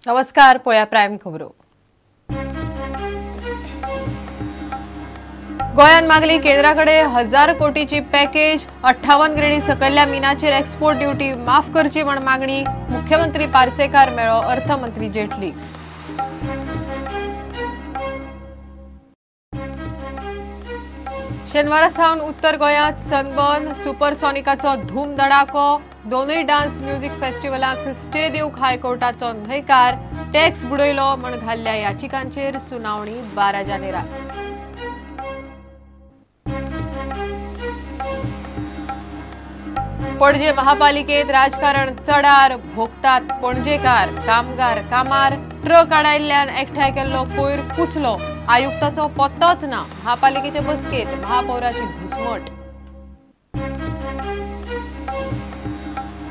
नमस्कार, पळया प्रायम खबरो. गोयान मागली केंद्राकडे 1000 कोटीची पॅकेज. 58 ग्रेडी सकयल्या मिनाचेर एक्सपोर्ट ड्युटी माफ करची म्हण मागणी. मुख्यमंत्री पार्सेकार मेळो अर्थमंत्री जेटली. शेनवारा सावन उत्तर गोंयांत सनबर्न सुपरसॉनिकाचो धूम धडाको. दोनूय डान्स म्युझिक फेस्टिवलाक स्टे दिवंक हायकोर्टाचो न्हयकार. टॅक्स बुडयलो म्हण घाल्ल्या याचिकांचेर सुनावणी 12 जानेराक. पणजे महापालिकेत राजकारण चडार. भोगतात पणजेकार. कामगार कामार. ट्रक आडायल्ल्यान एकठांय केल्लो कोयर कुसलो. आयुक्ताचो पत्तोच ना. महापालिकेचे बसकेत महापौराची घुसमट.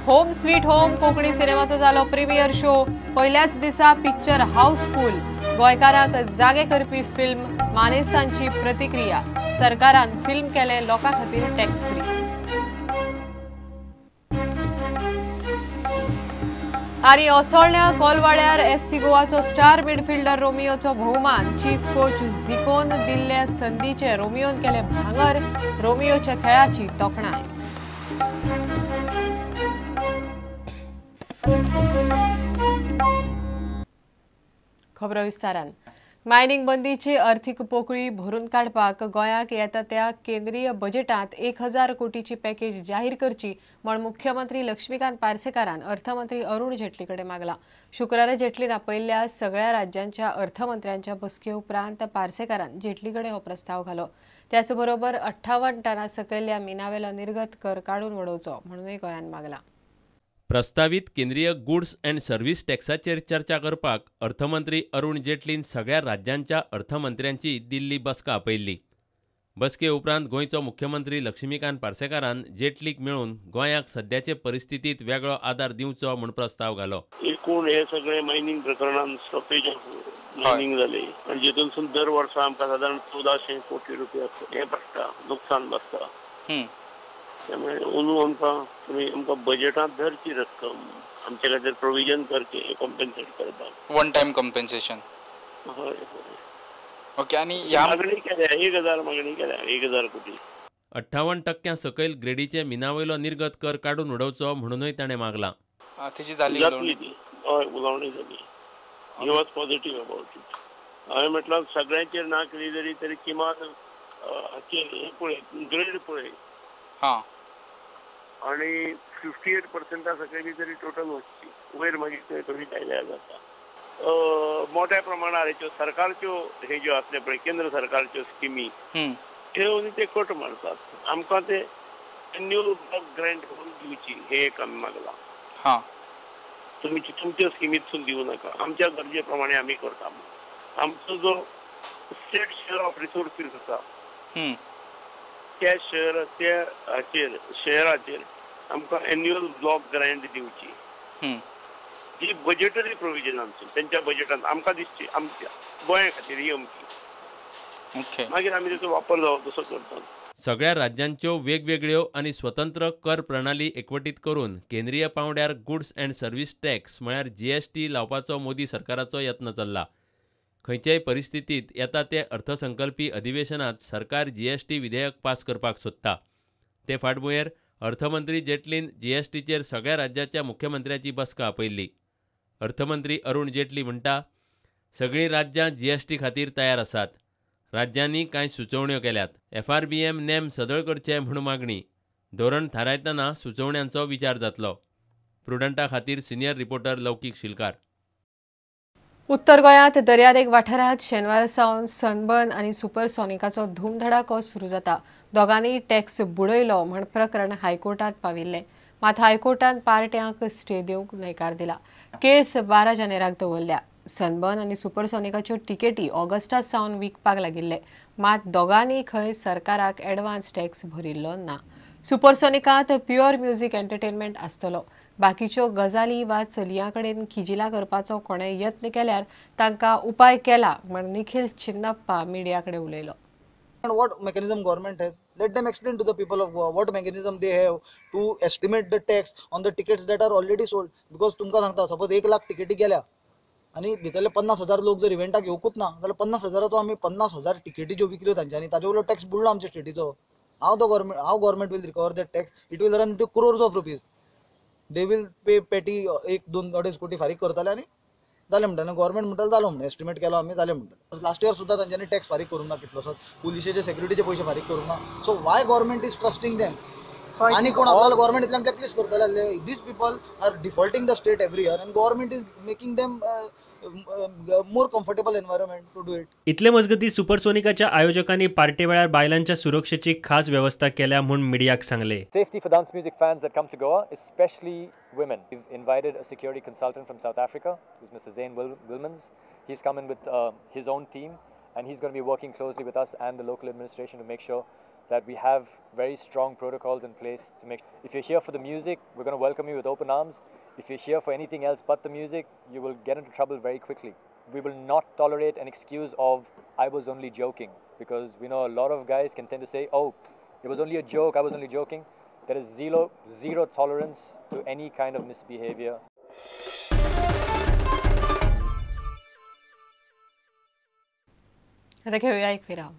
होम स्वीट होम कोंकणी सिनेमाचो जालो प्रीमियर शो. पहिल्याच दिसा पिक्चर हाऊसफुल. गोंयकारांक जागे करपी फिल्म. मानेस्तांची प्रतिक्रिया. सरकारान फिल्म केले लोकां खातीर टॅक्स फ्री. आनी ओसोळण्या कोलवाड्यार एफसी गोवाचो स्टार मिडफिल्डर रोमियोचो भोवमान. चीफ कोच जिकोन दिल्ल्या संदीचे रोमियोन केले भांगर. रोमियोच्या खेळाची तोखणाय. खबरो विस्तारान. मायनिंग बंदीची अर्थीक पोकळी भरून काडपाक गोंयाक येता त्या केंद्रीय बजेटांत 1000 कोटीची पॅकेज जाहीर करची म्हण मुख्यमंत्री लक्ष्मीकांत पार्सेकारान अर्थमंत्री अरुण जेटली कडेन मागला. शुक्रारा जेटलीन आपयल्ल्या सगळ्या राज्यांच्या अर्थमंत्र्यांच्या बसके उपरांत पार्सेकारान जेटली कडेन हो प्रस्ताव घालो. त्याच बरोबर 58 टना सकयल्या मिनावेलो निर्गत कर काडून उडोवचो म्हणूनय गोंयान मागला. प्रस्तावित केंद्रीय गुड्स अँड सर्व्हिस टॅक्साचेर चर्चा करपाक अर्थमंत्री अरुण जेटलीन सगळ्या राज्यांच्या अर्थमंत्र्यांची दिल्ली बसका आपयल्ली. बसके उपरांत गोंयचो मुख्यमंत्री लक्ष्मीकांत पार्सेकारान जेटलीक मेळून गोंयाक सद्याचे परिस्थितीत वेगळो आदार दिवचो म्हूण प्रस्ताव घालो. एकूण हे सगळे मायनिंग प्रकरणांत स्टॉपेज मायनिंग जाले आनी जेतून दर वर्सा आमकां सादारण 1400 कोटी रुपया हे पडटा, नुकसान बसता. त्यामुळे अंदू आमकां बजेटांत धरची रक्कम आमचे खातीर प्रोविजन करचे कॉम्पेन्सेट करपाक. One time compensation. हय ओके. आनी ह्या मागणी केल्या 1000 मागणी केल्या 1000 कोटी. 58% सकयल ग्रेडीचे मिनावयलो निर्गत कर काडून उडोवचो म्हणूनय ताणें मागला. तेची जाली हय उलोवणी जाली. He was positive about it. हांवें म्हटलं सगळ्यांचेर ना केली तरी किमान पळय ग्रेड पळय. हां. आणि 58% सकयली तरी टोटल वचची. वयर मागीर कमी कायल्यार जाता. मोठ्या प्रमाणार ह्यो सरकारच्यो हे ज्यो आसले पळय केंद्र सरकारच्यो स्किमी ठेवून ते कट मारतात. आमकां ते एन्युअल ग्रँट करून दिवची हे एक आमी मागला. हां. तुमच्या स्किमीतसून दिवं नाका. आमच्या गरजे प्रमाणे आमी करता. आमचो जो स्टेट शेअर ऑफ रिसोर्सीस आसा त्या शेअराचेर आमकां एन्युअल ब्लॉक ग्रँट दिवची. जी बजेटरी प्रोविजन आमची त्यांच्या बजेटांत आमकां दिसची आमच्या गोंया खातीर ही अमकी. मागीर आमी तेचो वापर जावो तसो करतात. सगळ्या राज्यांच्यो वेगवेगळ्यो आनी स्वतंत्र कर प्रणाली एकवटीत करून केंद्रीय पावंड्यार गुड्स अँड सर्व्हिस टॅक्स म्हळ्यार GST लावपाचो मोदी सरकाराचो यत्न चल्ला. खंयच्याय परिस्थितीत येता ते अर्थसंकल्पी अधिवेशनात सरकार GST विधेयक पास करपाक सोदता. ते फाटभुंयेर अर्थमंत्री जेटलीन GSTचेर सगळ्या राज्याच्या मुख्यमंत्र्यांची बसका आपयल्ली. अर्थमंत्री अरुण जेटली म्हणटा, सगळीं राज्यां GST खातीर तयार आसात. राज्यांनी कांय सुचोवण्यो केल्यात. FRBM नेम सदळ करचे म्हूण मागणी. धोरण थारायतना सुचोवण्यांचो विचार जातलो. प्रुडंटा खातीर सिनियर रिपोर्टर लौकीक शिलकार. उत्तर गोंयांत दर्यादेग वाठारांत शेनवारा सावन सनबर्न आनी सुपरसॉनिकाचो धूमधडाको सुरू जाता. दोगांनी टॅक्स बुडयलो म्हण प्रकरण हायकोर्टांत पाविल्लें. मात हायकोर्टान पार्ट्यांक स्टे दिवंक न्हयकार दिला. केस 12 जानेराक दवरल्या. सनबर्न आनी सुपरसॉनिकाच्यो तिकेटी ऑगस्टांत सावन विकपाक लागिल्ले. मात दोगांनी खंय सरकाराक एडवान्स टॅक्स भरिल्लो ना. सुपरसॉनिकांत प्युअर म्युझिक एंटरटेनमेंट आसतलो. बाकीच्यो गजाली वा चलयां कडेन खिजिला करपाचो कोणें यत्न केल्यार तांकां उपाय केला म्हण निखिल चिन्नप्पा मिडिया कडेन उलयलो. What mechanism government has? Let them explain to the people of Goa what mechanism they have to estimate the tax on the tickets that are already sold. Because तुमका सांगता suppose 1 लाख तिकेटी गेल्या आनी भितरले 50,000 लोक जर इव्हेंटाक येवकूच ना जाल्यार 50,000 आमी 50,000 तिकेटी ज्यो विकल्यो तांच्यांनी ताजे वयलो टॅक्स बुडलो आमच्या स्टेटीचो. हाव government will recover that tax. It will run into crores of rupees. They will pay पेटी 1-2-2.5 कोटी फारीक करताले आनी जालें म्हणटाले गव्हर्मेंट म्हणटाले जालो म्हणून एस्टिमेट केलो आमी जालें म्हणटाले. लास्ट इयर सुद्दां तांच्यांनी टॅक्स फारीक करूंक ना कितलोसोच, पुलिशेचे सेक्युरिटीचे पयशे फारीक करूंक ना. So why government is trusting them? आनी कोण आपल्याला गव्हर्मेंट ब्लॅकलिस्ट करतले. These people are defaulting the state every year and government is making them more comfortable environment to do it. इतले मजगती सुपरसोनिकाच्या आयोजकांनी पार्टी वेळार बायलांच्या सुरक्षेची खास व्यवस्था केल्या म्हूण मिडियाक सांगले. Safety for dance music fans that come to Goa, especially women. We've invited a security consultant from South Africa, who's Mr. Zain Wilmans. He's come in with his own team, and he's going to be working closely with us and the local administration to make sure that we have very strong protocols in place to make. If you're here for the music, we're going to welcome you with open arms. If you're here for anything else but the music, you will get into trouble very quickly. We will not tolerate an excuse of "I was only joking," because we know a lot of guys can tend to say, "Oh, it was only a joke. I was only joking." There is zero tolerance to any kind of misbehavior. आता घेऊया एक विराम.